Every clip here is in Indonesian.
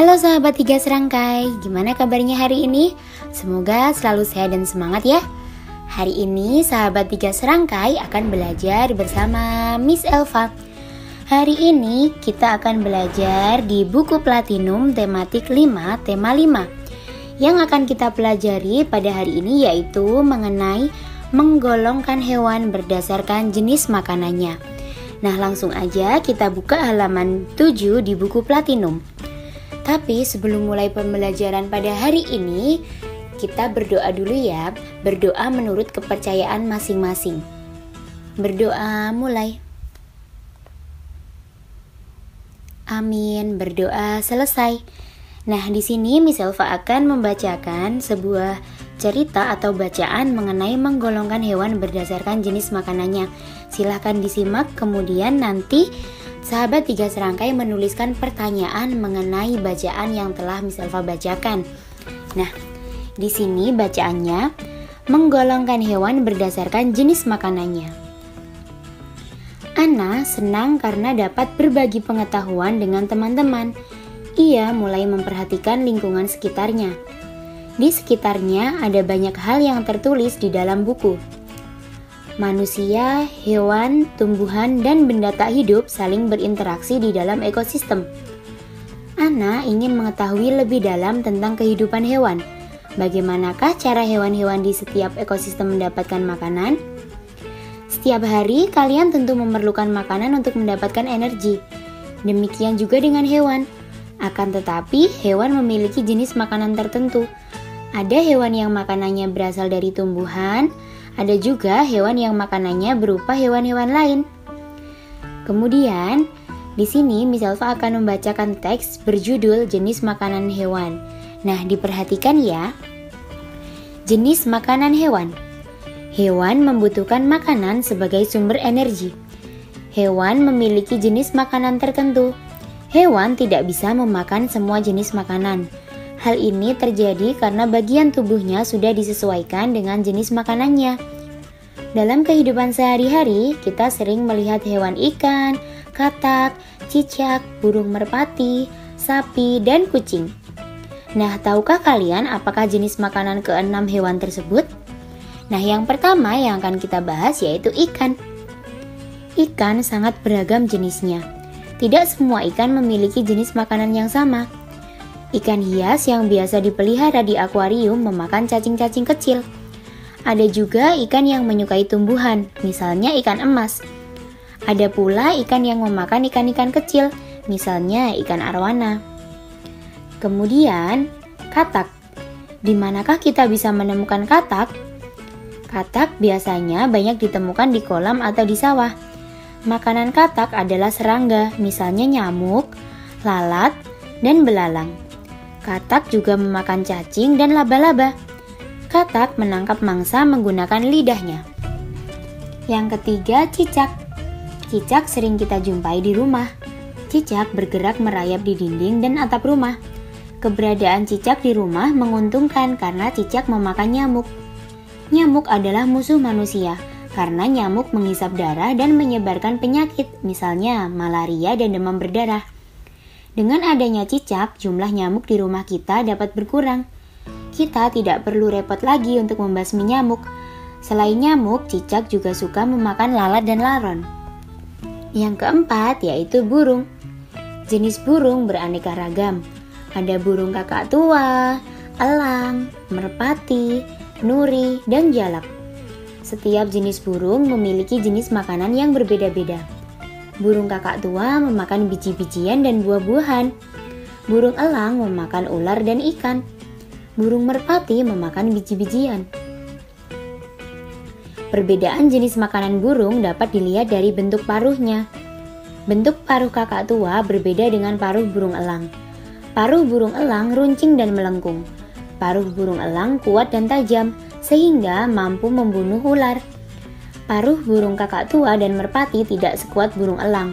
Halo sahabat tiga serangkai, gimana kabarnya hari ini? Semoga selalu sehat dan semangat ya. Hari ini sahabat tiga serangkai akan belajar bersama Miss Elva. Hari ini kita akan belajar di buku Platinum tematik 5, tema 5. Yang akan kita pelajari pada hari ini yaitu mengenai menggolongkan hewan berdasarkan jenis makanannya. Nah, langsung aja kita buka halaman 7 di buku Platinum. Tapi sebelum mulai pembelajaran pada hari ini, kita berdoa dulu ya. Berdoa menurut kepercayaan masing-masing. Berdoa mulai. Amin, berdoa selesai. Nah, di sini Miss Elva akan membacakan sebuah cerita atau bacaan mengenai menggolongkan hewan berdasarkan jenis makanannya. Silahkan disimak, kemudian nanti sahabat tiga serangkai menuliskan pertanyaan mengenai bacaan yang telah Miss Elva bacakan. Nah, di sini bacaannya menggolongkan hewan berdasarkan jenis makanannya. Ana senang karena dapat berbagi pengetahuan dengan teman-teman. Ia mulai memperhatikan lingkungan sekitarnya. Di sekitarnya ada banyak hal yang tertulis di dalam buku. Manusia, hewan, tumbuhan, dan benda tak hidup saling berinteraksi di dalam ekosistem. Ana ingin mengetahui lebih dalam tentang kehidupan hewan. Bagaimanakah cara hewan-hewan di setiap ekosistem mendapatkan makanan? Setiap hari kalian tentu memerlukan makanan untuk mendapatkan energi. Demikian juga dengan hewan. Akan tetapi, hewan memiliki jenis makanan tertentu. Ada hewan yang makanannya berasal dari tumbuhan, ada juga hewan yang makanannya berupa hewan-hewan lain. Kemudian, di sini Miss Elva akan membacakan teks berjudul jenis makanan hewan. Nah, diperhatikan ya. Jenis makanan hewan. Hewan membutuhkan makanan sebagai sumber energi. Hewan memiliki jenis makanan tertentu. Hewan tidak bisa memakan semua jenis makanan. Hal ini terjadi karena bagian tubuhnya sudah disesuaikan dengan jenis makanannya. Dalam kehidupan sehari-hari, kita sering melihat hewan ikan, katak, cicak, burung merpati, sapi, dan kucing. Nah, tahukah kalian apakah jenis makanan keenam hewan tersebut? Nah, yang pertama yang akan kita bahas yaitu ikan. Ikan sangat beragam jenisnya. Tidak semua ikan memiliki jenis makanan yang sama. Ikan hias yang biasa dipelihara di akuarium memakan cacing-cacing kecil. Ada juga ikan yang menyukai tumbuhan, misalnya ikan emas. Ada pula ikan yang memakan ikan-ikan kecil, misalnya ikan arwana. Kemudian, katak. Di manakah kita bisa menemukan katak? Katak biasanya banyak ditemukan di kolam atau di sawah. Makanan katak adalah serangga, misalnya nyamuk, lalat, dan belalang. Katak juga memakan cacing dan laba-laba. Katak menangkap mangsa menggunakan lidahnya. Yang ketiga, cicak. Cicak sering kita jumpai di rumah. Cicak bergerak merayap di dinding dan atap rumah. Keberadaan cicak di rumah menguntungkan karena cicak memakan nyamuk. Nyamuk adalah musuh manusia karena nyamuk menghisap darah dan menyebarkan penyakit, misalnya malaria dan demam berdarah. Dengan adanya cicak, jumlah nyamuk di rumah kita dapat berkurang. Kita tidak perlu repot lagi untuk membasmi nyamuk. Selain nyamuk, cicak juga suka memakan lalat dan laron. Yang keempat yaitu burung. Jenis burung beraneka ragam. Ada burung kakak tua, elang, merpati, nuri, dan jalak. Setiap jenis burung memiliki jenis makanan yang berbeda-beda. Burung kakak tua memakan biji-bijian dan buah-buahan. Burung elang memakan ular dan ikan. Burung merpati memakan biji-bijian. Perbedaan jenis makanan burung dapat dilihat dari bentuk paruhnya. Bentuk paruh kakak tua berbeda dengan paruh burung elang. Paruh burung elang runcing dan melengkung. Paruh burung elang kuat dan tajam, sehingga mampu membunuh ular. Paruh burung kakak tua dan merpati tidak sekuat burung elang.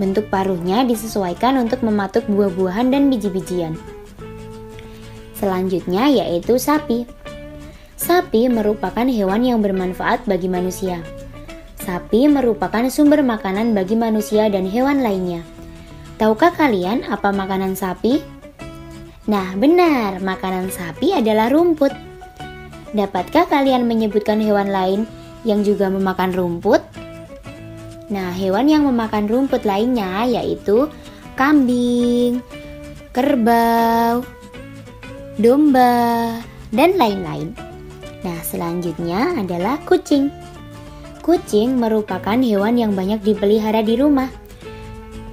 Bentuk paruhnya disesuaikan untuk mematuk buah-buahan dan biji-bijian. Selanjutnya yaitu sapi. Sapi merupakan hewan yang bermanfaat bagi manusia. Sapi merupakan sumber makanan bagi manusia dan hewan lainnya. Tahukah kalian apa makanan sapi? Nah, benar, makanan sapi adalah rumput. Dapatkah kalian menyebutkan hewan lain yang juga memakan rumput? Nah, hewan yang memakan rumput lainnya yaitu kambing, kerbau, domba, dan lain-lain. Nah, selanjutnya adalah kucing. Kucing merupakan hewan yang banyak dipelihara di rumah.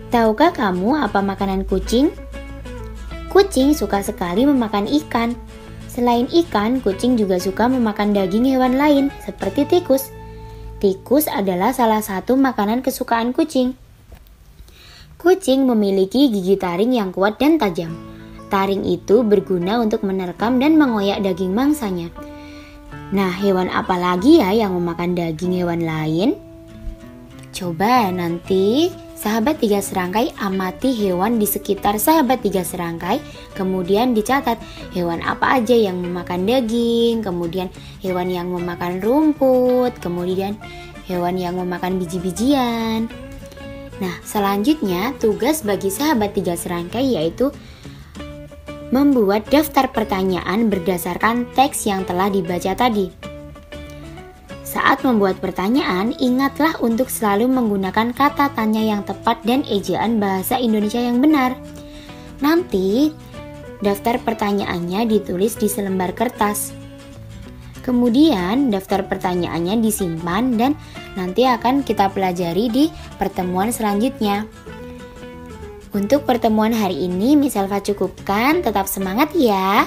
Tahukah kamu apa makanan kucing? Kucing suka sekali memakan ikan. Selain ikan, kucing juga suka memakan daging hewan lain seperti tikus. Tikus adalah salah satu makanan kesukaan kucing. Kucing memiliki gigi taring yang kuat dan tajam. Taring itu berguna untuk menerkam dan mengoyak daging mangsanya. Nah, hewan apa lagi ya yang memakan daging hewan lain? Coba nanti sahabat 3 serangkai amati hewan di sekitar sahabat 3 serangkai, kemudian dicatat hewan apa aja yang memakan daging, kemudian hewan yang memakan rumput, kemudian hewan yang memakan biji-bijian. Nah, selanjutnya tugas bagi sahabat 3 serangkai yaitu membuat daftar pertanyaan berdasarkan teks yang telah dibaca tadi. Saat membuat pertanyaan, ingatlah untuk selalu menggunakan kata tanya yang tepat dan ejaan bahasa Indonesia yang benar. Nanti, daftar pertanyaannya ditulis di selembar kertas. Kemudian, daftar pertanyaannya disimpan dan nanti akan kita pelajari di pertemuan selanjutnya. Untuk pertemuan hari ini, Miss Elva cukupkan. Tetap semangat ya!